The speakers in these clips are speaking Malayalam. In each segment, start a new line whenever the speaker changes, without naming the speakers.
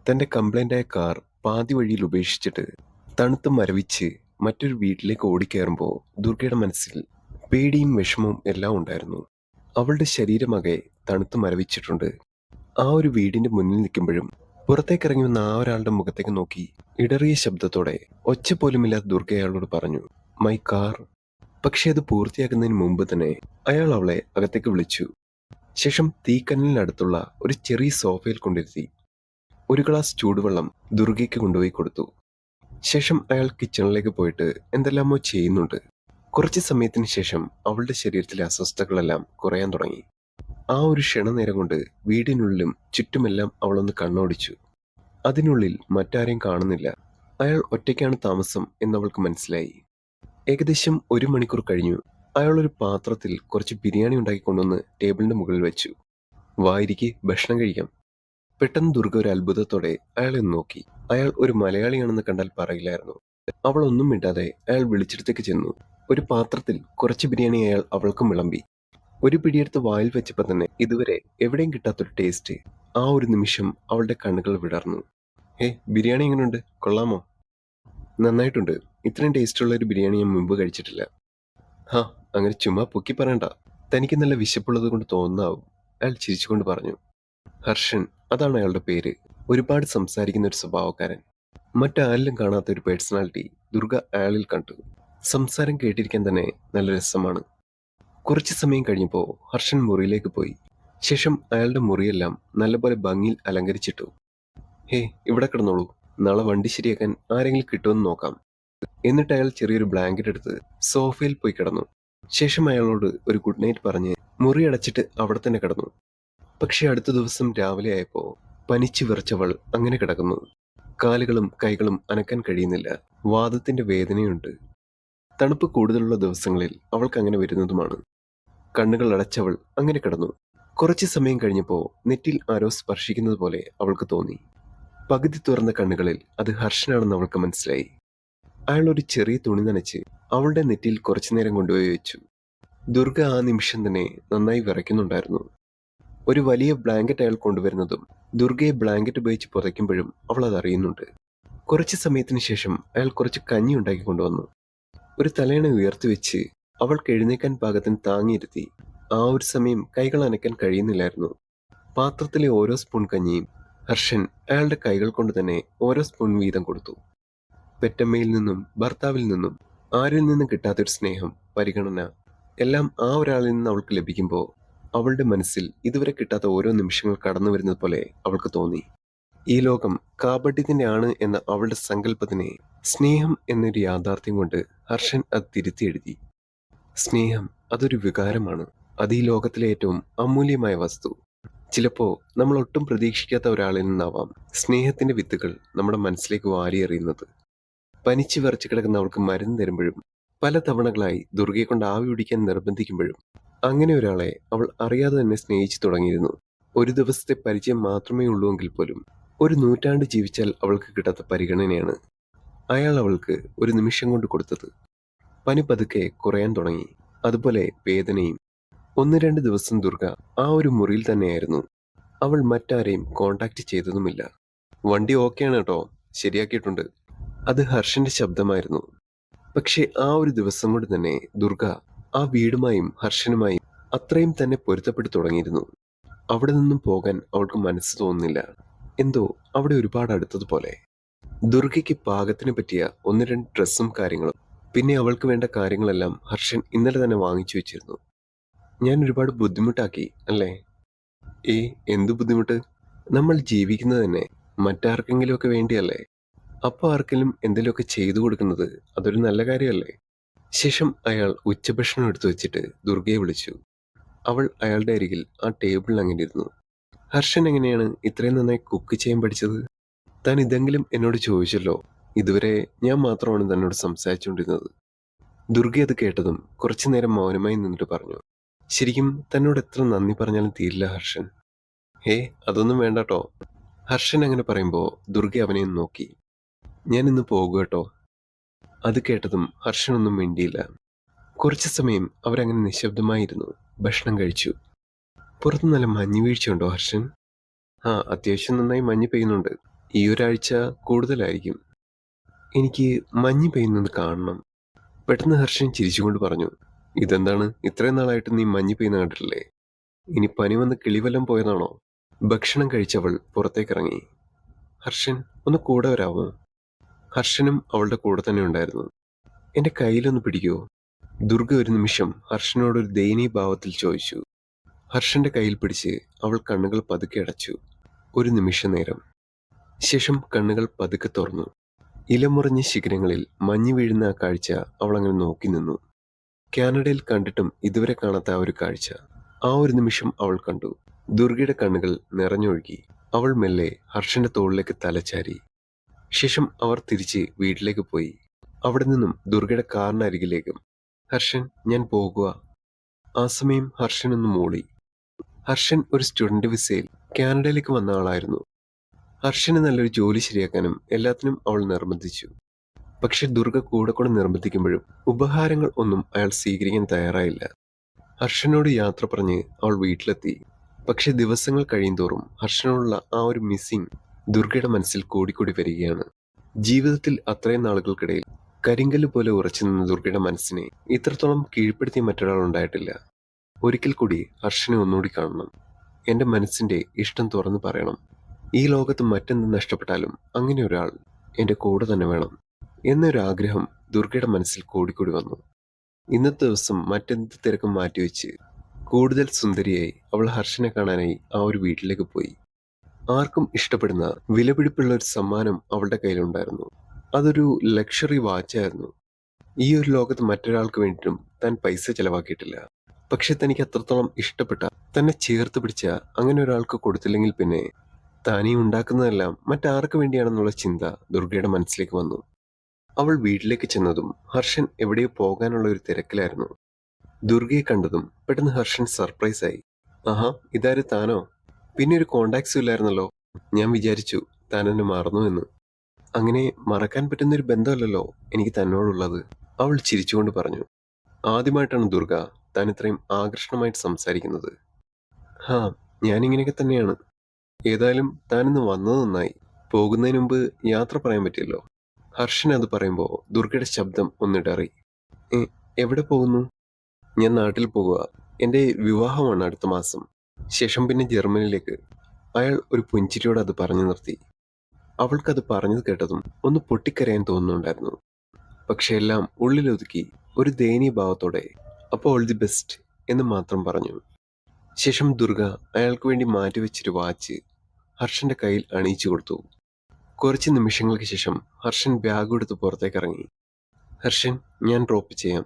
തന്റെ കംപ്ലൈന്റായ കാർ പാതി വഴിയിൽ ഉപേക്ഷിച്ചിട്ട് തണുത്ത് മരവിച്ച് മറ്റൊരു വീട്ടിലേക്ക് ഓടിക്കയറുമ്പോൾ ദുർഗയുടെ മനസ്സിൽ പേടിയും വിഷമവും എല്ലാം ഉണ്ടായിരുന്നു. അവളുടെ ശരീരമാകെ തണുത്ത് മരവിച്ചിട്ടുണ്ട്. ആ ഒരു വീടിന്റെ മുന്നിൽ നിൽക്കുമ്പോഴും പുറത്തേക്കിറങ്ങി വന്ന ആ ഒരാളുടെ മുഖത്തേക്ക് നോക്കി ഇടറിയ ശബ്ദത്തോടെ ഒച്ച പോലുമില്ലാത്ത ദുർഗ അയാളോട് പറഞ്ഞു, മൈ കാർ. പക്ഷെ അത് പൂർത്തിയാക്കുന്നതിന് മുമ്പ് തന്നെ അയാൾ അവളെ അകത്തേക്ക് വിളിച്ചു. ശേഷം തീക്കനലിനടുത്തുള്ള ഒരു ചെറിയ സോഫയിൽ കൊണ്ടിരുത്തി. ഒരു ഗ്ലാസ് ചൂടുവെള്ളം ദുർഗയ്ക്ക് കൊണ്ടുപോയി കൊടുത്തു. ശേഷം അയാൾ കിച്ചണിലേക്ക് പോയിട്ട് എന്തെല്ലാമോ ചെയ്യുന്നുണ്ട്. കുറച്ച് സമയത്തിന് ശേഷം അവളുടെ ശരീരത്തിലെ അസ്വസ്ഥതകളെല്ലാം കുറയാൻ തുടങ്ങി. ആ ഒരു ക്ഷണനേരം കൊണ്ട് വീടിനുള്ളിലും ചുറ്റുമെല്ലാം അവളൊന്ന് കണ്ണോടിച്ചു. അതിനുള്ളിൽ മറ്റാരെയും കാണുന്നില്ല. അയാൾ ഒറ്റയ്ക്കാണ് താമസം എന്നവൾക്ക് മനസ്സിലായി. ഏകദേശം 1 മണിക്കൂർ കഴിഞ്ഞു. അയാൾ ഒരു പാത്രത്തിൽ കുറച്ച് ബിരിയാണി ഉണ്ടാക്കിക്കൊണ്ടുവന്ന് ടേബിളിന്റെ മുകളിൽ വെച്ചു. വായിരിക്ക്, ഭക്ഷണം കഴിക്കാം. പെട്ടെന്ന് ദുർഗ ഒരു അത്ഭുതത്തോടെ അയാളെ നോക്കി. അയാൾ ഒരു മലയാളിയാണെന്ന് കണ്ടാൽ പറയില്ലായിരുന്നു. അവൾ ഒന്നും മിണ്ടാതെ അയാൾ വിളിച്ചിടത്തേക്ക് ചെന്നു. ഒരു പാത്രത്തിൽ കുറച്ച് ബിരിയാണി അയാൾ അവൾക്കും വിളമ്പി. ഒരു പിടിയെടുത്ത് വായിൽ വെച്ചപ്പോൾ തന്നെ ഇതുവരെ എവിടെയും കിട്ടാത്തൊരു ടേസ്റ്റ്. ആ ഒരു നിമിഷം അവളുടെ കണ്ണുകൾ വിടർന്നു. ബിരിയാണി എങ്ങനെയുണ്ട്, കൊള്ളാമോ? നന്നായിട്ടുണ്ട്. ഇത്രയും ടേസ്റ്റുള്ള ഒരു ബിരിയാണി ഞാൻ മുമ്പ് കഴിച്ചിട്ടില്ല. ഹാ, അങ്ങനെ ചുമ്മാ പൊക്കി പറയണ്ട. തനിക്ക് നല്ല വിശപ്പുള്ളത് കൊണ്ട് തോന്നാവും, അയാൾ ചിരിച്ചുകൊണ്ട് പറഞ്ഞു. ഹർഷൻ, അതാണ് അയാളുടെ പേര്. ഒരുപാട് സംസാരിക്കുന്ന ഒരു സ്വഭാവക്കാരൻ. മറ്റാരിലും കാണാത്ത ഒരു പേഴ്സണാലിറ്റി ദുർഗ അയാളിൽ കണ്ടു. സംസാരം കേട്ടിരിക്കാൻ തന്നെ നല്ല രസമാണ്. കുറച്ചു സമയം കഴിഞ്ഞപ്പോൾ ഹർഷൻ മുറിയിലേക്ക് പോയി. ശേഷം അയാളുടെ മുറിയെല്ലാം നല്ലപോലെ ഭംഗിയിൽ അലങ്കരിച്ചിട്ടു. ഇവിടെ കിടന്നോളൂ, നാളെ വണ്ടി ശരിയാക്കാൻ ആരെങ്കിലും കിട്ടുമെന്ന് നോക്കാം. എന്നിട്ട് അയാൾ ചെറിയൊരു ബ്ലാങ്കറ്റ് എടുത്ത് സോഫയിൽ പോയി കിടന്നു. ശേഷം അയാളോട് ഒരു ഗുഡ് നൈറ്റ് പറഞ്ഞ് മുറി അടച്ചിട്ട് അവിടെ തന്നെ കിടന്നു. പക്ഷെ അടുത്ത ദിവസം രാവിലെ ആയപ്പോൾ പനിച്ചു വിറച്ചവൾ അങ്ങനെ കിടക്കുന്നു. കാലുകളും കൈകളും അനക്കാൻ കഴിയുന്നില്ല. വാദത്തിന്റെ വേദനയുണ്ട്. തണുപ്പ് കൂടുതലുള്ള ദിവസങ്ങളിൽ അവൾക്ക് അങ്ങനെ വരുന്നതുമാണ്. കണ്ണുകൾ അടച്ചവൾ അങ്ങനെ കിടന്നു. കുറച്ചു സമയം കഴിഞ്ഞപ്പോൾ നെറ്റിൽ ആരോ സ്പർശിക്കുന്നത് പോലെ അവൾക്ക് തോന്നി. പകുതി തുറന്ന കണ്ണുകളിൽ അത് ഹർഷനാണെന്ന് അവൾക്ക് മനസ്സിലായി. അയാൾ ഒരു ചെറിയ തുണി നനച്ച് അവളുടെ നെറ്റിയിൽ കുറച്ചുനേരം കൊണ്ടുപോയി വെച്ചു. ദുർഗ ആ നിമിഷം തന്നെ നന്നായി വിറയ്ക്കുന്നുണ്ടായിരുന്നു. ഒരു വലിയ ബ്ലാങ്കറ്റ് അയാൾ കൊണ്ടുവരുന്നതും ദുർഗയെ ബ്ലാങ്കറ്റ് ഉപയോഗിച്ച് പുതയ്ക്കുമ്പോഴും അവൾ അത് അറിയുന്നുണ്ട്. കുറച്ചു സമയത്തിന് ശേഷം അയാൾ കുറച്ച് കഞ്ഞി ഉണ്ടാക്കി കൊണ്ടുവന്നു. ഒരു തലയണ ഉയർത്തി വെച്ച് അവൾക്ക് എഴുന്നേക്കാൻ പാകത്തിന് താങ്ങിയിരുത്തി. ആ ഒരു സമയം കൈകൾ അനക്കാൻ കഴിയുന്നില്ലായിരുന്നു. പാത്രത്തിലെ ഓരോ സ്പൂൺ കഞ്ഞിയും ഹർഷൻ അയാളുടെ കൈകൾ കൊണ്ട് തന്നെ ഓരോ സ്പൂൺ വീതം കൊടുത്തു. പെറ്റമ്മയിൽ നിന്നും ഭർത്താവിൽ നിന്നും ആരിൽ നിന്നും കിട്ടാത്തൊരു സ്നേഹം, പരിഗണന എല്ലാം ആ ഒരാളിൽ നിന്ന് അവൾക്ക് ലഭിക്കുമ്പോൾ അവളുടെ മനസ്സിൽ ഇതുവരെ കിട്ടാത്ത ഓരോ നിമിഷങ്ങൾ കടന്നു വരുന്നത് പോലെ അവൾക്ക് തോന്നി. ഈ ലോകം കാപട്യത്തിന്റെ ആണ് എന്ന അവളുടെ സങ്കല്പത്തിനെ സ്നേഹം എന്നൊരു യാഥാർത്ഥ്യം കൊണ്ട് ഹർഷൻ അത് തിരുത്തി എഴുതി. സ്നേഹം അതൊരു വികാരമാണ്. അത് ഈ ലോകത്തിലെ ഏറ്റവും അമൂല്യമായ വസ്തു. ചിലപ്പോ നമ്മൾ ഒട്ടും പ്രതീക്ഷിക്കാത്ത ഒരാളിൽ നിന്നാവാം സ്നേഹത്തിന്റെ വിത്തുകൾ നമ്മുടെ മനസ്സിലേക്ക് വാരിയെറിയുന്നത്. പനിച്ചു വിറച്ചു കിടക്കുന്ന അവൾക്ക് മരുന്ന് തരുമ്പോഴും പല തവണകളായി ദുർഗയെ കൊണ്ട് ആവി പിടിക്കാൻ നിർബന്ധിക്കുമ്പോഴും അങ്ങനെ ഒരാളെ അവൾ അറിയാതെ തന്നെ സ്നേഹിച്ചു തുടങ്ങിയിരുന്നു. ഒരു ദിവസത്തെ പരിചയം മാത്രമേ ഉള്ളൂവെങ്കിൽ പോലും ഒരു നൂറ്റാണ്ട് ജീവിച്ചാൽ അവൾക്ക് കിട്ടാത്ത പരിഗണനയാണ് അയാൾ അവൾക്ക് ഒരു നിമിഷം കൊണ്ട് കൊടുത്തത്. പനി പതുക്കെ കുറയാൻ തുടങ്ങി. അതുപോലെ വേദനയും. 1-2 ദിവസം ദുർഗ ആ ഒരു മുറിയിൽ തന്നെയായിരുന്നു. അവൾ മറ്റാരെയും കോണ്ടാക്ട് ചെയ്തതുമില്ല. വണ്ടി ഓക്കെയാണ് കേട്ടോ, ശരിയാക്കിയിട്ടുണ്ട്. അത് ഹർഷന്റെ ശബ്ദമായിരുന്നു. പക്ഷെ ആ ഒരു ദിവസം കൊണ്ട് തന്നെ ദുർഗ ആ വീടുമായും ഹർഷനുമായും അത്രയും തന്നെ പൊരുത്തപ്പെട്ടു തുടങ്ങിയിരുന്നു. അവിടെ നിന്നും പോകാൻ അവൾക്ക് മനസ്സ് തോന്നുന്നില്ല. എന്തോ അവിടെ ഒരുപാട് അടുത്തതുപോലെ. ദുർഗയ്ക്ക് പാകത്തിന് പറ്റിയ 1-2 ഡ്രസ്സും കാര്യങ്ങളും പിന്നെ അവൾക്ക് വേണ്ട കാര്യങ്ങളെല്ലാം ഹർഷൻ ഇന്നലെ തന്നെ വാങ്ങിച്ചു വെച്ചിരുന്നു. ഞാൻ ഒരുപാട് ബുദ്ധിമുട്ടാക്കി അല്ലേ? എന്തു ബുദ്ധിമുട്ട്? നമ്മൾ ജീവിക്കുന്നത് തന്നെ മറ്റാർക്കെങ്കിലുമൊക്കെ വേണ്ടിയല്ലേ? അപ്പൊ ആർക്കെങ്കിലും എന്തെങ്കിലുമൊക്കെ ചെയ്തു കൊടുക്കുന്നത് അതൊരു നല്ല കാര്യമല്ലേ? ശേഷം അയാൾ ഉച്ചഭക്ഷണം എടുത്തു വെച്ചിട്ട് ദുർഗയെ വിളിച്ചു. അവൾ അയാളുടെ അരികിൽ ആ ടേബിളിൽ അങ്ങനെ ഇരുന്നു. ഹർഷൻ എങ്ങനെയാണ് ഇത്രയും നന്നായി കുക്ക് ചെയ്യാൻ പഠിച്ചത്? താൻ ഇതെങ്കിലും എന്നോട് ചോദിച്ചല്ലോ. ഇതുവരെ ഞാൻ മാത്രമാണ് തന്നോട് സംസാരിച്ചുകൊണ്ടിരുന്നത്. ദുർഗ അത് കേട്ടതും കുറച്ചു നേരം മൗനമായി നിന്നിട്ട് പറഞ്ഞു, ശരിക്കും തന്നോട് എത്ര നന്ദി പറഞ്ഞാലും തീരില്ല ഹർഷൻ. അതൊന്നും വേണ്ടട്ടോ. ഹർഷൻ അങ്ങനെ പറയുമ്പോൾ ദുർഗ അവനെ നോക്കി. ഞാൻ ഇന്ന് പോകുക കേട്ടോ. അത് കേട്ടതും ഹർഷൻ ഒന്നും മിണ്ടിയില്ല. കുറച്ചു സമയം അവരങ്ങനെ നിശബ്ദമായിരുന്നു. ഭക്ഷണം കഴിച്ചു. പുറത്ത് നല്ല മഞ്ഞ് വീഴ്ചയുണ്ടോ ഹർഷൻ? അത്യാവശ്യം നന്നായി മഞ്ഞ് പെയ്യുന്നുണ്ട്. ഈ ഒരാഴ്ച കൂടുതലായിരിക്കും. എനിക്ക് മഞ്ഞ് പെയ്യുന്നത് കാണണം. പെട്ടെന്ന് ഹർഷൻ ചിരിച്ചുകൊണ്ട് പറഞ്ഞു. ഇതെന്താണ്, ഇത്രയും നാളായിട്ട് നീ മഞ്ഞ് പെയ്യുന്ന കണ്ടിട്ടില്ലേ? ഇനി പനി വന്ന് കിളിവല്ലം പോയതാണോ? ഭക്ഷണം കഴിച്ചവൾ പുറത്തേക്കിറങ്ങി. ഹർഷൻ, ഒന്ന് കൂടെ വരാമോ? ഹർഷനും അവളുടെ കൂടെ തന്നെ ഉണ്ടായിരുന്നു. എന്റെ കയ്യിലൊന്ന് പിടിക്കുവോ? ദുർഗ ഒരു നിമിഷം ഹർഷനോടൊരു ദയനീയ ഭാവത്തിൽ ചോദിച്ചു. ഹർഷന്റെ കയ്യിൽ പിടിച്ച് അവൾ കണ്ണുകൾ പതുക്കെ അടച്ചു. ഒരു നിമിഷ നേരം ശേഷം കണ്ണുകൾ പതുക്കെ തുറന്നു. ഇലമുറിഞ്ഞ ശിഖരങ്ങളിൽ മഞ്ഞ് വീഴുന്ന ആ കാഴ്ച അവൾ അങ്ങനെ നോക്കി നിന്നു. കാനഡയിൽ കണ്ടിട്ടും ഇതുവരെ കാണാത്ത ആ ഒരു കാഴ്ച ആ ഒരു നിമിഷം അവൾ കണ്ടു. ദുർഗയുടെ കണ്ണുകൾ നിറഞ്ഞൊഴുകി. അവൾ മെല്ലെ ഹർഷന്റെ തോളിലേക്ക് തലച്ചാരി. ശേഷം അവർ തിരിച്ച് വീട്ടിലേക്ക് പോയി. അവിടെ നിന്നും ദുർഗയുടെ കാറിനരികിലേക്കും. ഹർഷൻ, ഞാൻ പോകുക. ആ സമയം ഹർഷൻ ഒന്ന് മൂളി. ഹർഷൻ ഒരു സ്റ്റുഡന്റ് വിസയിൽ കാനഡയിലേക്ക് വന്ന ആളായിരുന്നു. ഹർഷന് നല്ലൊരു ജോലി ശരിയാക്കാനും എല്ലാത്തിനും അവൾ നിർബന്ധിച്ചു. പക്ഷെ ദുർഗ കൂടെ കൂടെ നിർബന്ധിക്കുമ്പോഴും ഉപഹാരങ്ങൾ ഒന്നും അയാൾ സ്വീകരിക്കാൻ തയ്യാറായില്ല. ഹർഷനോട് യാത്ര പറഞ്ഞ് അവൾ വീട്ടിലെത്തി. പക്ഷെ ദിവസങ്ങൾ കഴിയുന്തോറും ഹർഷനോടുള്ള ആ ഒരു മിസ്സിംഗ് ദുർഗയുടെ മനസ്സിൽ കൂടിക്കൂടി വരികയാണ്. ജീവിതത്തിൽ അത്രയും നാളുകൾക്കിടയിൽ കരിങ്കല്ല് പോലെ ഉറച്ചു നിന്ന ദുർഗയുടെ മനസ്സിനെ ഇത്രത്തോളം കീഴ്പ്പെടുത്തിയ മറ്റൊരാൾ ഉണ്ടായിട്ടില്ല. ഒരിക്കൽ കൂടി ഹർഷനെ ഒന്നുകൂടി കാണണം. എന്റെ മനസ്സിന്റെ ഇഷ്ടം തുറന്നു പറയണം. ഈ ലോകത്ത് മറ്റെന്ത് നഷ്ടപ്പെട്ടാലും അങ്ങനെ ഒരാൾ എന്റെ കൂടെ തന്നെ വേണം എന്നൊരാഗ്രഹം ദുർഗയുടെ മനസ്സിൽ കൂടിക്കൂടി വന്നു. ഇന്നത്തെ ദിവസം മറ്റെന്ത് തിരക്കും മാറ്റിവെച്ച് കൂടുതൽ സുന്ദരിയായി അവൾ ഹർഷനെ കാണാനായി ആ ഒരു വീട്ടിലേക്ക് പോയി. ആർക്കും ഇഷ്ടപ്പെടുന്ന വിലപിടിപ്പുള്ള ഒരു സമ്മാനം അവളുടെ കയ്യിലുണ്ടായിരുന്നു. അതൊരു ലക്ഷറി വാച്ചായിരുന്നു. ഈ ഒരു ലോകത്ത് മറ്റൊരാൾക്ക് വേണ്ടിയിട്ടും താൻ പൈസ ചെലവാക്കിയിട്ടില്ല. പക്ഷെ തനിക്ക് അത്രത്തോളം ഇഷ്ടപ്പെട്ട, തന്നെ ചേർത്ത് പിടിച്ച അങ്ങനെ ഒരാൾക്ക് കൊടുത്തില്ലെങ്കിൽ പിന്നെ താനീ ഉണ്ടാക്കുന്നതെല്ലാം മറ്റാർക്ക് വേണ്ടിയാണെന്നുള്ള ചിന്ത ദുർഗയുടെ മനസ്സിലേക്ക് വന്നു. അവൾ വീട്ടിലേക്ക് ചെന്നതും ഹർഷൻ എവിടെയോ പോകാനുള്ള ഒരു തിരക്കിലായിരുന്നു. ദുർഗയെ കണ്ടതും പെട്ടെന്ന് ഹർഷൻ സർപ്രൈസായി. ആഹാ, ഇതാര്, താനോ? പിന്നെ ഒരു കോണ്ടാക്ട്സും ഇല്ലായിരുന്നല്ലോ. ഞാൻ വിചാരിച്ചു താൻ എന്നെ മറന്നു എന്ന്. അങ്ങനെ മറക്കാൻ പറ്റുന്ന ഒരു ബന്ധമല്ലല്ലോ എനിക്ക് തന്നോടുള്ളത്. അവൾ ചിരിച്ചുകൊണ്ട് പറഞ്ഞു. ആദ്യമായിട്ടാണ് ദുർഗ താൻ ഇത്രയും ആകർഷണമായിട്ട് സംസാരിക്കുന്നത്. ഹാ, ഞാനിങ്ങനെയൊക്കെ തന്നെയാണ്. ഏതായാലും താനിന്ന് വന്നത് നന്നായി. പോകുന്നതിന് മുമ്പ് യാത്ര പറയാൻ പറ്റിയല്ലോ. ഹർഷൻ അത് പറയുമ്പോൾ ദുർഗയുടെ ശബ്ദം ഒന്നിടറി. "ഏ, എവിടെ പോകുന്നു?" "ഞാൻ നാട്ടിൽ പോകുക. എന്റെ വിവാഹമാണ് അടുത്ത മാസം. ശേഷം പിന്നെ ജർമ്മനിയിലേക്ക്." അയാൾ ഒരു പുഞ്ചിരിയോടെ അത് പറഞ്ഞു നിർത്തി. അവൾക്കത് പറഞ്ഞത് കേട്ടതും ഒന്ന് പൊട്ടിക്കരയാൻ തോന്നുന്നുണ്ടായിരുന്നു. പക്ഷെ എല്ലാം ഉള്ളിലൊതുക്കി ഒരു ദയനീയ ഭാവത്തോടെ അപ്പോൾ ഓൾ ദി ബെസ്റ്റ് എന്ന് മാത്രം പറഞ്ഞു. ശേഷം ദുർഗ അയാൾക്ക് വേണ്ടി മാറ്റിവെച്ചൊരു വാച്ച് ഹർഷന്റെ കയ്യിൽ അണിയിച്ചു കൊടുത്തു. കുറച്ച് നിമിഷങ്ങൾക്ക് ശേഷം ഹർഷൻ ബാഗ് എടുത്ത് പുറത്തേക്ക് ഇറങ്ങി. ഹർഷൻ, ഞാൻ ഡ്രോപ്പ് ചെയ്യാം.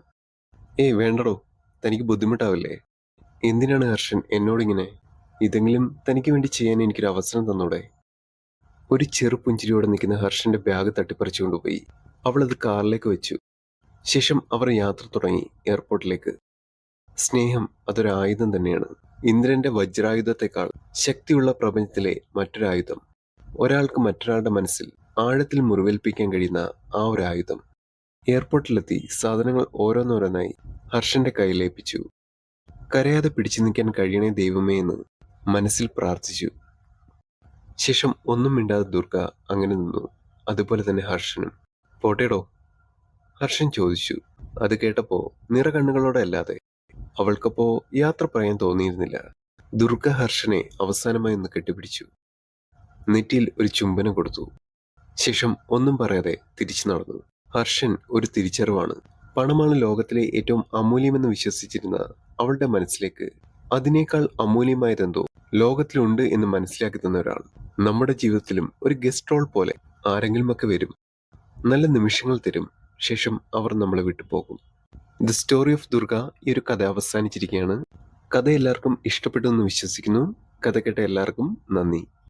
ഏയ് വേണ്ടടോ, തനിക്ക് ബുദ്ധിമുട്ടാവില്ലേ? എന്തിനാണ് ഹർഷൻ എന്നോടിങ്ങനെ? ഇതെങ്കിലും തനിക്ക് വേണ്ടി ചെയ്യാൻ എനിക്കൊരു അവസരം തന്നൂടെ? ഒരു ചെറു പുഞ്ചിരിയോടെ നിൽക്കുന്ന ഹർഷന്റെ ബാഗ് തട്ടിപ്പറിച്ചുകൊണ്ടുപോയി. അവൾ അത് കാറിലേക്ക് വെച്ചു. ശേഷം അവർ യാത്ര തുടങ്ങി എയർപോർട്ടിലേക്ക്. സ്നേഹം അതൊരു ആയുധം തന്നെയാണ്. ഇന്ദ്രന്റെ വജ്രായുധത്തെക്കാൾ ശക്തിയുള്ള പ്രപഞ്ചത്തിലെ മറ്റൊരായുധം. ഒരാൾക്ക് മറ്റൊരാളുടെ മനസ്സിൽ ആഴത്തിൽ മുറിവേൽപ്പിക്കാൻ കഴിയുന്ന ആ ഒരു ആയുധം. എയർപോർട്ടിലെത്തി സാധനങ്ങൾ ഓരോന്നോരോന്നായി ഹർഷന്റെ കയ്യിലേൽപ്പിച്ചു. കരയാതെ പിടിച്ചു നിൽക്കാൻ കഴിയണേ ദൈവമേ എന്ന് മനസ്സിൽ പ്രാർത്ഥിച്ചു. ശേഷം ഒന്നും മിണ്ടാതെ ദുർഗ അങ്ങനെ നിന്നു. അതുപോലെ തന്നെ ഹർഷനും. പോട്ടേടോ? ഹർഷൻ ചോദിച്ചു. അത് കേട്ടപ്പോ നിറകണ്ണുകളോടെ അല്ലാതെ അവൾക്കപ്പോ യാത്ര പറയാൻ തോന്നിയിരുന്നില്ല. ദുർഗ ഹർഷനെ അവസാനമായി ഒന്ന് കെട്ടിപ്പിടിച്ചു. നെറ്റിയിൽ ഒരു ചുംബനം കൊടുത്തു. ശേഷം ഒന്നും പറയാതെ തിരിച്ചു നടന്നു. ഹർഷൻ ഒരു തിരിച്ചറിവാണ്. പണമാണ് ലോകത്തിലെ ഏറ്റവും അമൂല്യമെന്ന് വിശ്വസിച്ചിരുന്ന അവളുടെ മനസ്സിലേക്ക് അതിനേക്കാൾ അമൂല്യമായതെന്തോ ലോകത്തിലുണ്ട് എന്ന് മനസ്സിലാക്കി തന്ന ഒരാൾ നമ്മുടെ ജീവിതത്തിലും ഒരു ഗസ്റ്റ് റോൾ പോലെ ആരെങ്കിലുമൊക്കെ വരും. നല്ല നിമിഷങ്ങൾ തരും. ശേഷം അവർ നമ്മളെ വിട്ടുപോകും. ദി സ്റ്റോറി ഓഫ് ദുർഗ ഈ ഒരു കഥ അവസാനിച്ചിരിക്കുകയാണ്. കഥ എല്ലാവർക്കും ഇഷ്ടപ്പെട്ടു എന്ന് വിശ്വസിക്കുന്നു. കഥ കേട്ട എല്ലാവർക്കും നന്ദി.